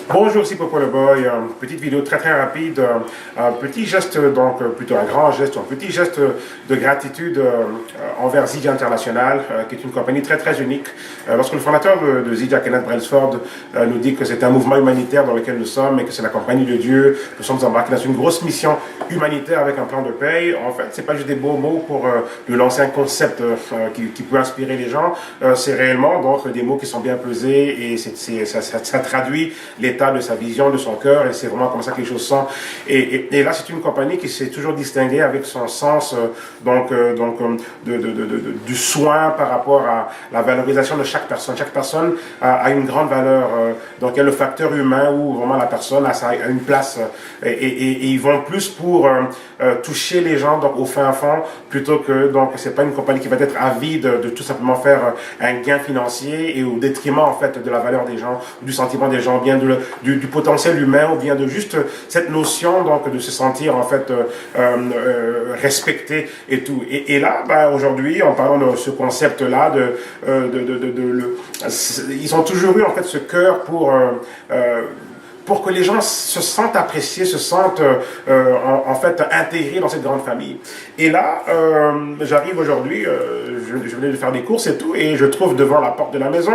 Bonjour, c'est Popo le Boy. Petite vidéo très rapide. Un petit geste, donc plutôt un grand geste, un petit geste de gratitude envers Zidja International, qui est une compagnie très unique. Lorsque le fondateur de Zidja, Kenneth Brailsford, nous dit que c'est un mouvement humanitaire dans lequel nous sommes et que c'est la compagnie de Dieu, nous sommes embarqués dans une grosse mission humanitaire avec un plan de paye. En fait, c'est pas juste des beaux mots pour lui lancer un concept qui peut inspirer les gens. C'est réellement donc des mots qui sont bien pesés et ça traduit l'état de sa vision, de son cœur, et c'est vraiment comme ça que les choses sont. Et là, c'est une compagnie qui s'est toujours distinguée avec son sens du soin par rapport à la valorisation de chaque personne. Chaque personne a une grande valeur. Donc, il y a le facteur humain où vraiment la personne a une place. Et ils vont plus pour toucher les gens donc, au fin fond, plutôt que, donc, c'est pas une compagnie qui va être avide de tout simplement faire un gain financier et au détriment, en fait, de la valeur des gens, du sentiment des gens, bien du potentiel humain ou bien de juste cette notion donc de se sentir en fait respecté et tout. Et là, ben, aujourd'hui, en parlant de ce concept-là, ils ont toujours eu en fait ce cœur pour que les gens se sentent appréciés, se sentent en fait intégrés dans cette grande famille. Et là, j'arrive aujourd'hui, je venais de faire des courses et tout, et je trouve devant la porte de la maison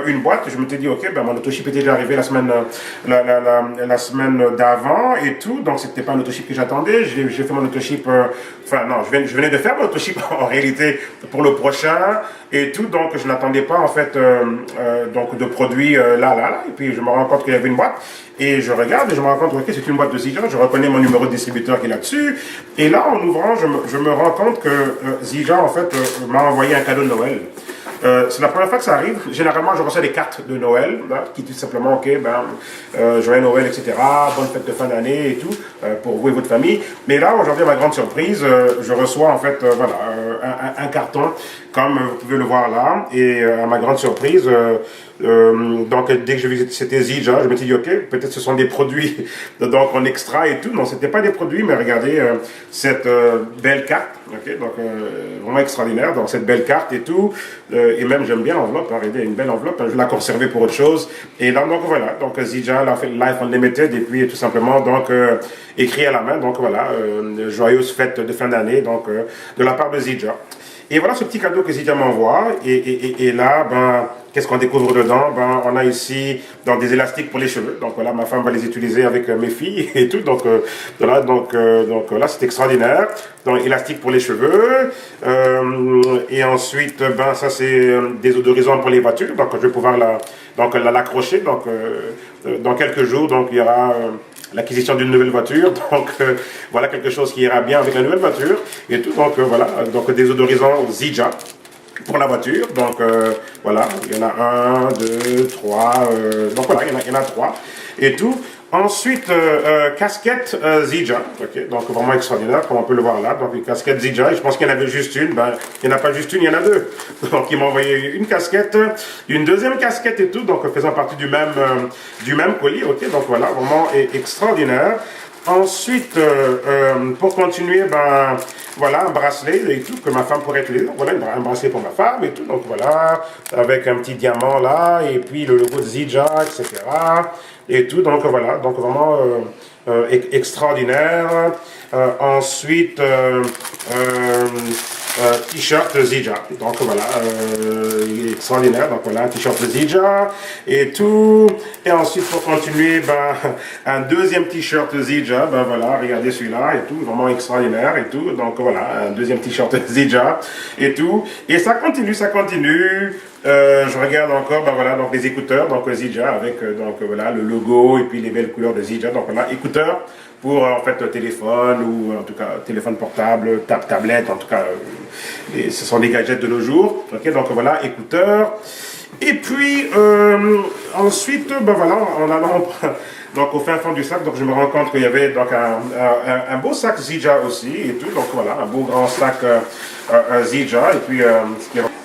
une boîte. Je me suis dit, ok, ben, mon autoship était déjà arrivé la semaine d'avant et tout, donc c'était pas un autoship que j'attendais. J'ai fait mon autoship, non, je venais de faire mon autoship en réalité pour le prochain et tout, donc je n'attendais pas en fait donc de produits là, et puis je me rends compte qu'il y avait une boîte, et je regarde et je me rends compte que c'est une boîte de Zidja, je reconnais mon numéro de distributeur qui est là-dessus, et là en ouvrant, je me rends compte que Zidja en fait m'a envoyé un cadeau de Noël. C'est la première fois que ça arrive. Généralement, je reçois des cartes de Noël, qui disent simplement, ok, joyeux Noël, etc., bonne fête de fin d'année et tout, pour vous et votre famille. Mais là, aujourd'hui, à ma grande surprise, je reçois en fait, un carton, comme vous pouvez le voir là, et à ma grande surprise, donc dès que je visite c'était Zidja, je me suis dit ok, peut-être ce sont des produits donc en extra et tout. Non, c'était pas des produits, mais regardez cette belle carte, ok, donc vraiment extraordinaire, donc cette belle carte et tout, et même j'aime bien l'enveloppe, regardez, une belle enveloppe, je l'ai conservée pour autre chose. Et là donc voilà, donc Zidja a fait Life Unlimited et puis tout simplement donc écrit à la main, donc voilà, joyeuse fête de fin d'année donc de la part de Zidja. Et voilà ce petit cadeau que Zidja m'envoie. Et là, ben, qu'est-ce qu'on découvre dedans? Ben, on a ici donc, des élastiques pour les cheveux. Donc voilà, ma femme va les utiliser avec mes filles et tout. Donc voilà, donc là, c'est extraordinaire. Donc élastique pour les cheveux. Et ensuite, ben, ça c'est des odorisants pour les voitures. Donc je vais pouvoir l'accrocher. Donc dans quelques jours, donc il y aura l'acquisition d'une nouvelle voiture, donc voilà quelque chose qui ira bien avec la nouvelle voiture et tout, donc voilà, donc des odorisants Zidja pour la voiture, donc voilà, il y en a un, deux, trois, donc voilà, il y en a trois et tout. Ensuite, casquette Zidja, ok, donc vraiment extraordinaire, comme on peut le voir là, donc une casquette Zidja, et je pense qu'il y en avait juste une, ben, il n'y en a pas juste une, il y en a deux. Donc il m'a envoyé une casquette, une deuxième casquette et tout, donc faisant partie du même colis, ok, donc voilà, vraiment extraordinaire. Ensuite, pour continuer, ben, voilà, un bracelet et tout, que ma femme pourrait utiliser. Donc, voilà, un bracelet pour ma femme et tout. Donc, voilà, avec un petit diamant là, et puis le logo de Zidja, etc. Et tout. Donc, voilà, donc vraiment extraordinaire. Ensuite, t-shirt Zidja. Donc voilà, il est extraordinaire. Donc voilà, un t-shirt Zidja et tout. Et ensuite, pour continuer, ben, un deuxième t-shirt Zidja. Ben voilà, regardez celui-là et tout. Vraiment extraordinaire et tout. Donc voilà, un deuxième t-shirt Zidja et tout. Et ça continue, ça continue. Je regarde encore, ben voilà, donc les écouteurs, donc Zidja avec donc voilà le logo et puis les belles couleurs de Zidja. Donc voilà, écouteurs pour en fait téléphone ou en tout cas téléphone portable, tablette, en tout cas, ce sont des gadgets de nos jours. Ok, donc voilà, écouteurs. Et puis ensuite, ben voilà, en allant donc au fin fond du sac, donc je me rends compte qu'il y avait donc un beau sac Zidja aussi et tout. Donc voilà, un beau grand sac Zidja et puis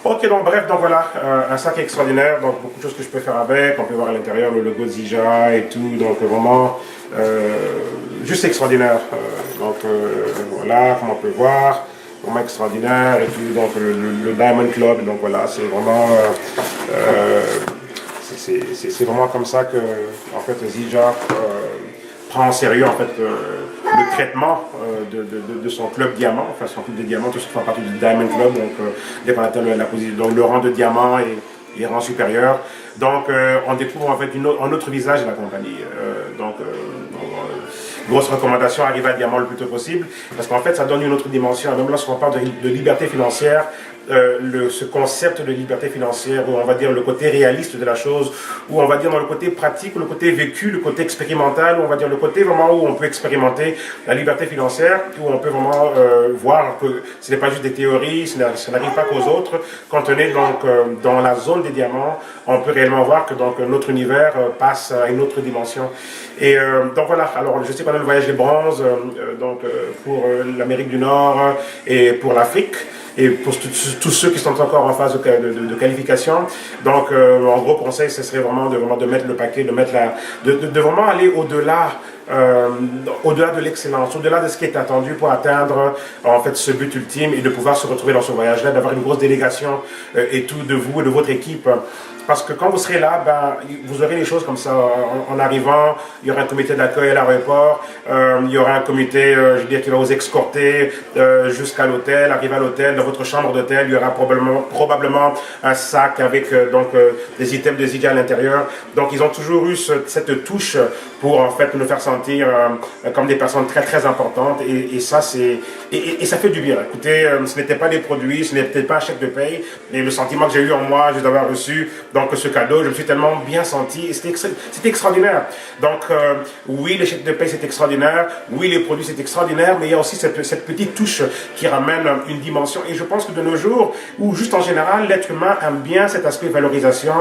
ok, donc bref, donc voilà, un sac extraordinaire, donc beaucoup de choses que je peux faire avec. On peut voir à l'intérieur le logo de Zidja et tout, donc vraiment juste extraordinaire. Voilà, comme on peut voir, vraiment extraordinaire et tout. Donc le Diamond Club, donc voilà, c'est vraiment c'est vraiment comme ça que, en fait, Zija prend en sérieux, en fait, le traitement de son club diamant, enfin son club de diamant, tout ce qui fait partie du Diamond Club, donc dès qu'on atteint la position, donc le rang de diamant et rang supérieur. Donc on découvre en fait un autre visage de la compagnie. Grosse recommandation, arriver à diamant le plus tôt possible, parce qu'en fait ça donne une autre dimension, même lorsqu'on parle de liberté financière, ce concept de liberté financière, où on va dire le côté réaliste de la chose, où on va dire dans le côté pratique, le côté vécu, le côté expérimental, où on va dire le côté vraiment où on peut expérimenter la liberté financière, où on peut vraiment voir que ce n'est pas juste des théories, ça n'arrive pas qu'aux autres. Quand on est donc dans la zone des diamants, on peut réellement voir que donc notre univers passe à une autre dimension. Et donc voilà, alors je sais qu'on a le voyage des bronzes pour l'Amérique du Nord et pour l'Afrique, et pour tous ceux qui sont encore en phase de qualification. Donc en gros conseil, ce serait vraiment de mettre le paquet, de vraiment aller au-delà. Au-delà de l'excellence, au-delà de ce qui est attendu pour atteindre en fait ce but ultime et de pouvoir se retrouver dans ce voyage-là, d'avoir une grosse délégation et tout de vous et de votre équipe. Parce que quand vous serez là, vous aurez les choses comme ça. En arrivant, il y aura un comité d'accueil à l'aéroport, il y aura un comité, je veux dire, qui va vous escorter jusqu'à l'hôtel. Arrivé à l'hôtel, dans votre chambre d'hôtel, il y aura probablement un sac avec des items de Zija à l'intérieur. Donc ils ont toujours eu cette touche pour en fait nous faire sentir comme des personnes très très importantes, et ça c'est ça fait du bien. Écoutez, ce n'était pas des produits, ce n'était pas un chèque de paye, mais le sentiment que j'ai eu en moi, je d'avoir reçu donc ce cadeau, je me suis tellement bien senti, et c'était extraordinaire. Donc oui, les chèques de paye c'est extraordinaire, oui les produits c'est extraordinaire, mais il y a aussi cette petite touche qui ramène une dimension, et je pense que de nos jours, ou juste en général, l'être humain aime bien cet aspect valorisation.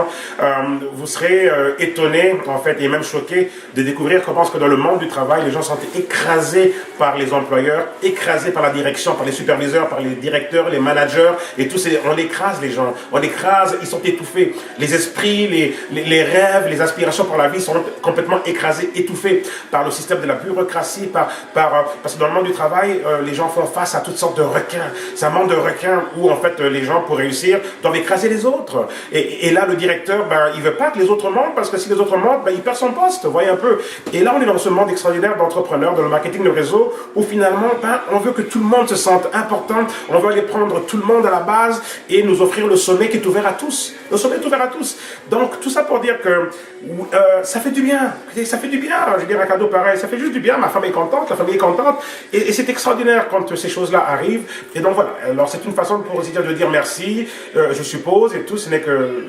Vous serez étonné en fait, et même choqué de découvrir comment est-ce que dans le monde du travail, les gens sont écrasés par les employeurs, écrasés par la direction, par les superviseurs, par les directeurs, les managers, et tous on écrase les gens, on écrase, ils sont étouffés. Les esprits, les rêves, les aspirations pour la vie sont complètement écrasés, étouffés par le système de la bureaucratie, parce que dans le monde du travail, les gens font face à toutes sortes de requins. C'est un monde de requins où en fait les gens, pour réussir, doivent écraser les autres. Et là, le directeur, il veut pas que les autres montent, parce que si les autres montent, il perd son poste, voyez un peu. Et là, on est dans ce monde extraordinaire d'entrepreneurs, dans le marketing de réseau, où finalement, on veut que tout le monde se sente important, on veut aller prendre tout le monde à la base et nous offrir le sommet qui est ouvert à tous. Le sommet est ouvert à tous. Donc, tout ça pour dire que ça fait du bien. Ça fait du bien. Je veux dire, un cadeau pareil, ça fait juste du bien. Ma femme est contente, la famille est contente. Et c'est extraordinaire quand ces choses-là arrivent. Et donc, voilà. Alors, c'est une façon pour aussi de dire merci, je suppose, et tout. Ce n'est que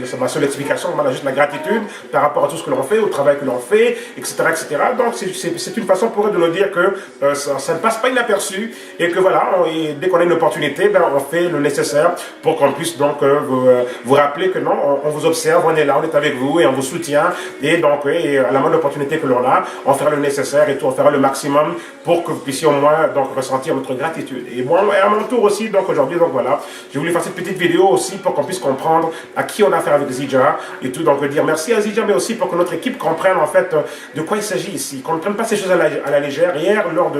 c'est ma seule explication, voilà, juste la gratitude par rapport à tout ce que l'on fait, au travail que l'on fait, etc., etc. Donc c'est une façon pour eux de nous dire que ça ne passe pas inaperçu, et que voilà, dès qu'on a une opportunité, on fait le nécessaire pour qu'on puisse donc vous rappeler que non, on vous observe, on est là, on est avec vous et on vous soutient, et donc à la moindre opportunité que l'on a, on fera le nécessaire et tout, on fera le maximum pour que vous puissiez au moins donc ressentir notre gratitude. Et moi, à mon tour aussi, donc aujourd'hui, donc voilà, j'ai voulu faire cette petite vidéo aussi pour qu'on puisse comprendre à qui on a affaire avec Zija et tout, donc dire merci à Zija, mais aussi pour que notre équipe comprenne en fait de quoi il s'agit ici, qu'on ne prenne pas ces choses à la légère. Hier, lors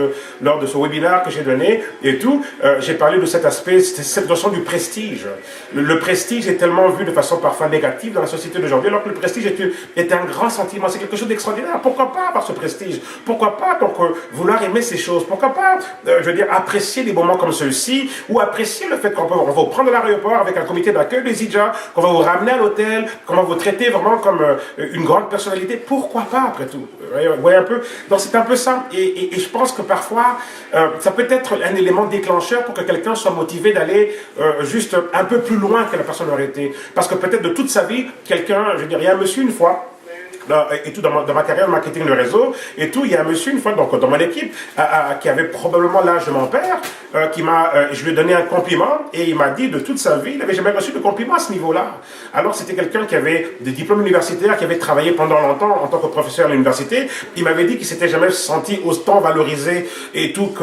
de ce webinaire que j'ai donné et tout, j'ai parlé de cet aspect, cette notion du prestige. Le prestige est tellement vu de façon parfois négative dans la société d'aujourd'hui, alors que le prestige est un grand sentiment, c'est quelque chose d'extraordinaire. Pourquoi pas avoir ce prestige? Pourquoi pas donc vouloir aimer ces choses? Pourquoi pas, je veux dire, apprécier des moments comme ceux-ci, ou apprécier le fait qu'on va vous prendre à l'aéroport avec un comité d'accueil de Zija, qu'on va vous ramener à l'hôtel, qu'on va vous traiter vraiment comme une grande personnalité? Pourquoi pas, après tout? Vous voyez un peu? Donc c'est un peu ça, et je pense que parfois ça peut être un élément déclencheur pour que quelqu'un soit motivé d'aller juste un peu plus loin que la personne aurait été, parce que peut-être de toute sa vie, quelqu'un, je veux dire, il y a un monsieur une fois, et tout dans ma carrière de marketing de réseau et tout, il y a un monsieur une fois donc dans mon équipe qui avait probablement l'âge de mon père, je lui ai donné un compliment, et il m'a dit de toute sa vie il n'avait jamais reçu de compliment à ce niveau-là. Alors c'était quelqu'un qui avait des diplômes universitaires, qui avait travaillé pendant longtemps en tant que professeur à l'université. Il m'avait dit qu'il s'était jamais senti autant valorisé et tout,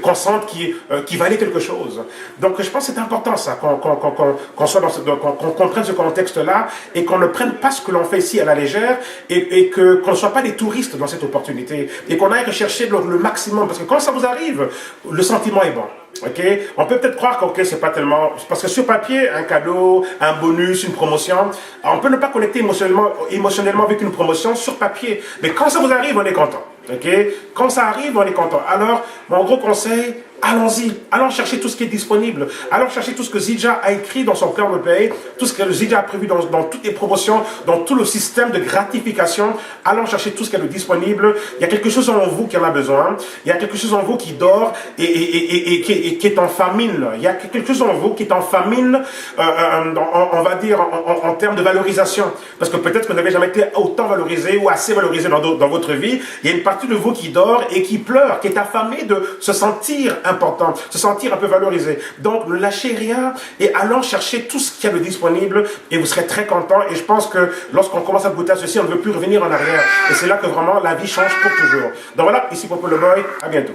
qu'on sente qu'il valait quelque chose. Donc je pense que c'est important ça, qu'on soit qu'on comprenne ce contexte-là, et qu'on ne prenne pas ce que l'on fait ici à la légère, et qu'on ne soit pas des touristes dans cette opportunité, et qu'on aille rechercher le maximum, parce que quand ça vous arrive, le sentiment est bon. Ok, on peut peut-être croire que ok, c'est pas tellement parce que sur papier, un cadeau, un bonus, une promotion, on peut ne pas connecter émotionnellement avec une promotion sur papier. Mais quand ça vous arrive, on est content. Ok, quand ça arrive, on est content. Alors, mon gros conseil, allons-y, allons chercher tout ce qui est disponible, allons chercher tout ce que Zidja a écrit dans son plan de paye, tout ce que Zidja a prévu dans toutes les promotions, dans tout le système de gratification. Allons chercher tout ce qui est disponible. Il y a quelque chose en vous qui en a besoin. Il y a quelque chose en vous qui dort et qui est en famine. Là. Il y a quelque chose en vous qui est en famine, on va dire, en termes de valorisation. Parce que peut-être que vous n'avez jamais été autant valorisé ou assez valorisé dans votre vie. Il y a une partie de vous qui dort et qui pleure, qui est affamée de se sentir important, se sentir un peu valorisé. Donc, ne lâchez rien et allons chercher tout ce qu'il y a de disponible et vous serez très content. Et je pense que lorsqu'on commence à goûter à ceci, on ne veut plus revenir en arrière. Et c'est là que vraiment la vie change pour toujours. Donc voilà, ici Popo le Boy, à bientôt.